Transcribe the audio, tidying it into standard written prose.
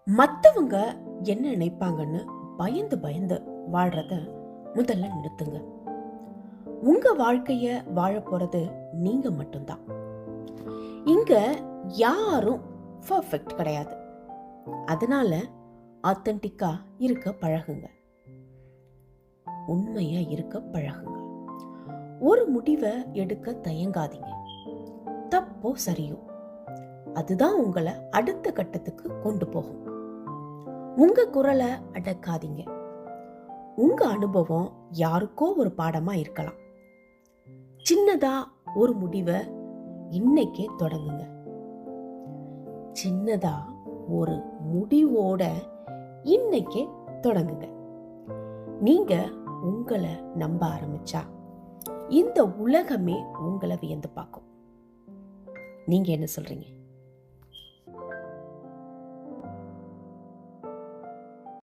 மத்தவங்க என்ன நினைப்பாங்கன்னு பயந்து பயந்து வாழ்றத முதல்ல நிறுத்துங்க. உங்க வாழ்க்கைய வாழ போறது நீங்க மட்டும்தான். இங்க யாரும் பர்ஃபெக்ட் கிடையாது. அதனால ஆத்தென்டிக்கா இருக்க பழகுங்க. உண்மையா இருக்க பழகுங்க. ஒரு முடிவை எடுக்க தயங்காதீங்க. தப்போ சரியோ, அதுதான் உங்களை அடுத்த கட்டத்துக்கு கொண்டு போகும். உங்க குரலை அடக்காதீங்க. உங்க அனுபவம் யாருக்கோ ஒரு பாடமா இருக்கலாம். சின்னதா ஒரு முடிவை இன்னைக்கே தொடங்குங்க. சின்னதா ஒரு முடிவோட இன்னைக்கே தொடங்குங்க. நீங்க உங்களை நம்ப ஆரம்பிச்சா இந்த உலகமே உங்களை வியந்து பார்க்கும். நீங்க என்ன சொல்றீங்க?